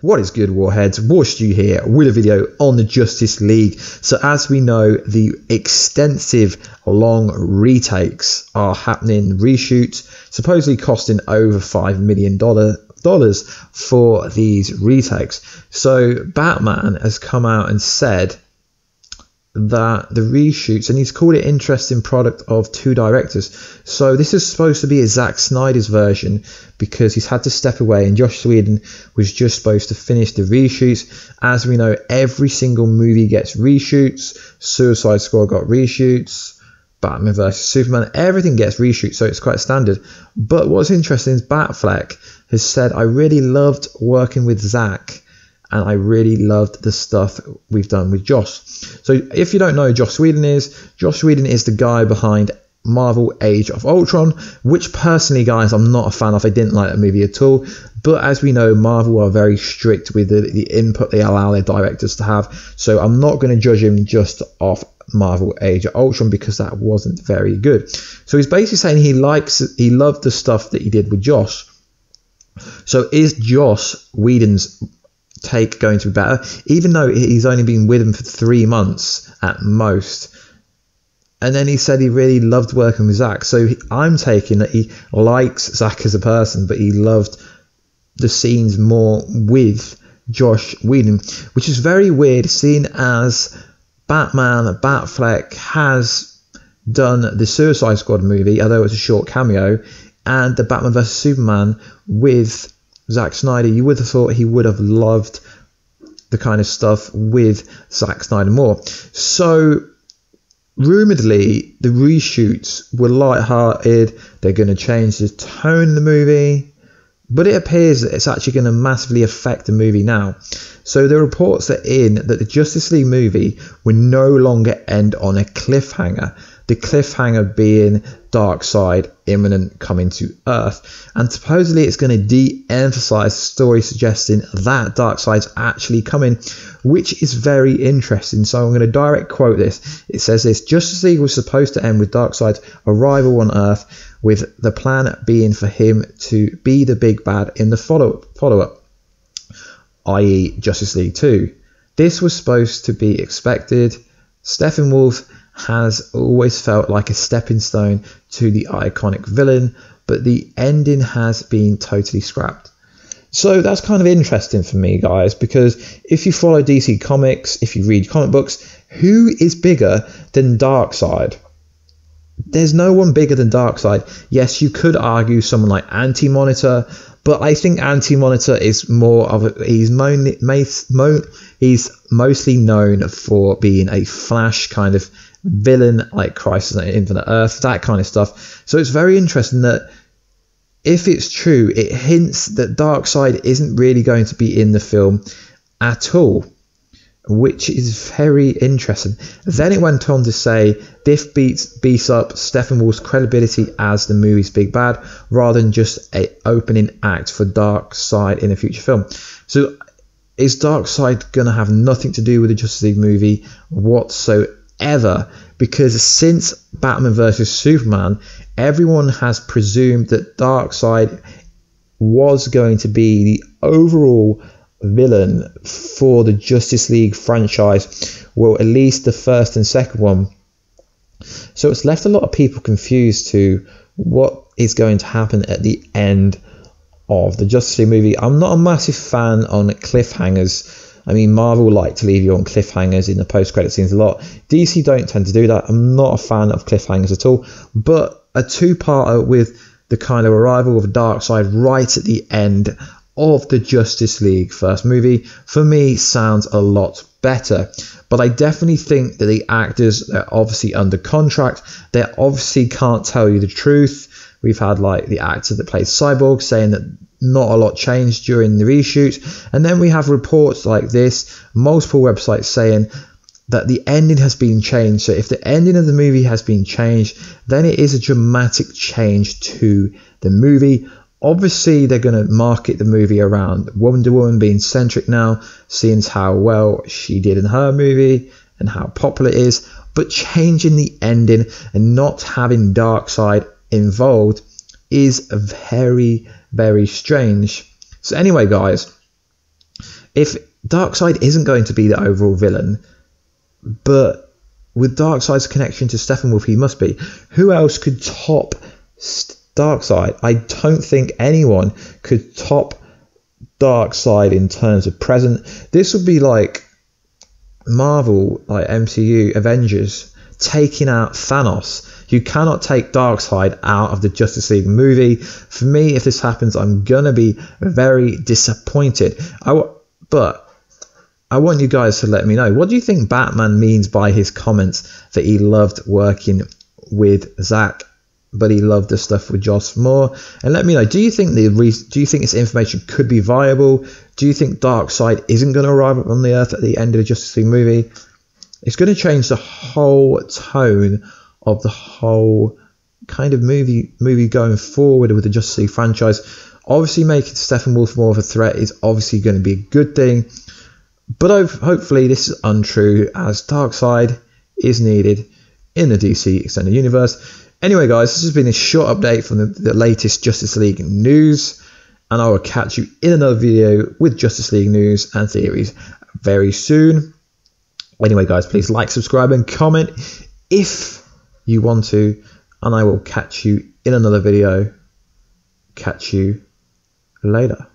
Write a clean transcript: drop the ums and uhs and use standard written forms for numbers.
What is good, Warheads? Warstu here with a video on the Justice League. So as we know, the extensive long retakes are happening, reshoots, supposedly costing over $5 million for these retakes. So Batman has come out and said that the reshoots, and he's called it interesting product of two directors. So this is supposed to be a Zack Snyder's version because he's had to step away, and Joss Whedon was just supposed to finish the reshoots. As we know, every single movie gets reshoots. Suicide Squad got reshoots, Batman vs Superman, everything gets reshoots, so it's quite standard. But what's interesting is Affleck has said, I really loved working with Zack, and I really loved the stuff we've done with Joss. So if you don't know who Joss Whedon is the guy behind Marvel Age of Ultron, which personally, guys, I'm not a fan of. I didn't like that movie at all. But as we know, Marvel are very strict with the input they allow their directors to have. So I'm not going to judge him just off Marvel Age of Ultron because that wasn't very good. So he's basically saying he loved the stuff that he did with Joss. So is Joss Whedon's take going to be better, even though he's only been with him for 3 months at most? And then he said he really loved working with Zack. So I'm taking that he likes Zack as a person, but he loved the scenes more with Joss Whedon, which is very weird, seeing as Batfleck has done the Suicide Squad movie, although it was a short cameo, and the Batman vs Superman with Zack Snyder. You would have thought he would have loved the kind of stuff with Zack Snyder more. So rumouredly, the reshoots were light-hearted. They're going to change the tone of the movie, but it appears that it's actually going to massively affect the movie now. So the reports are in that the Justice League movie will no longer end on a cliffhanger. The cliffhanger being Darkseid imminent coming to Earth, and supposedly it's going to de-emphasize the story, suggesting that Darkseid's actually coming, which is very interesting. So I'm going to direct quote this. It says this: Justice League was supposed to end with Darkseid's arrival on Earth, with the plan being for him to be the big bad in the follow-up, i.e. Justice League 2. This was supposed to be expected. Steppenwolf has always felt like a stepping stone to the iconic villain, but the ending has been totally scrapped. So that's kind of interesting for me, guys, because if you follow DC Comics, if you read comic books, who is bigger than Darkseid? There's no one bigger than Darkseid. Yes, you could argue someone like Anti-Monitor, but I think Anti-Monitor is more of a, he's mostly known for being a Flash kind of villain, like Crisis on Infinite Earth, that kind of stuff. So it's very interesting that if it's true, it hints that Darkseid isn't really going to be in the film at all, which is very interesting. Then it went on to say this beats up Steppenwolf's credibility as the movie's big bad, rather than just an opening act for Darkseid in a future film. So is Darkseid going to have nothing to do with the Justice League movie whatsoever? Because since Batman vs Superman, everyone has presumed that Darkseid was going to be the overall villain for the Justice League franchise, well, at least the first and second one. So it's left a lot of people confused to what is going to happen at the end of the Justice League movie. I'm not a massive fan on cliffhangers. I mean, Marvel like to leave you on cliffhangers in the post-credit scenes a lot. DC don't tend to do that. I'm not a fan of cliffhangers at all. But a two-parter with the kind of arrival of Darkseid right at the end of the Justice League first movie, for me, sounds a lot better. But I definitely think that the actors, they're obviously under contract. They obviously can't tell you the truth. We've had like the actor that plays Cyborg saying that not a lot changed during the reshoot, and then we have reports like this, multiple websites saying that the ending has been changed. So if the ending of the movie has been changed, then it is a dramatic change to the movie. Obviously they're going to market the movie around Wonder Woman being centric now, seeing how well she did in her movie and how popular it is, but changing the ending and not having Darkseid involved is very, very strange. So anyway, guys, if Darkseid isn't going to be the overall villain, but with Darkseid's connection to Steppenwolf, he must be. Who else could top Darkseid? I don't think anyone could top Darkseid in terms of present. This would be like Marvel, like MCU, Avengers, taking out Thanos. You cannot take Darkseid out of the Justice League movie. For me, if this happens, I'm gonna be very disappointed. But I want you guys to let me know, what do you think Batman means by his comments that he loved working with Zack, but he loved the stuff with Joss more? And let me know, do you think this information could be viable? Do you think Darkseid isn't going to arrive on the Earth at the end of the Justice League movie? It's going to change the whole tone of the whole kind of movie going forward with the Justice League franchise. Obviously, making Steppenwolf more of a threat is obviously going to be a good thing, but hopefully this is untrue, as Darkseid is needed in the DC Extended Universe. Anyway, guys, this has been a short update from the latest Justice League news, and I will catch you in another video with Justice League news and theories very soon. Anyway, guys, please like, subscribe, and comment if you want to, and I will catch you in another video. Catch you later.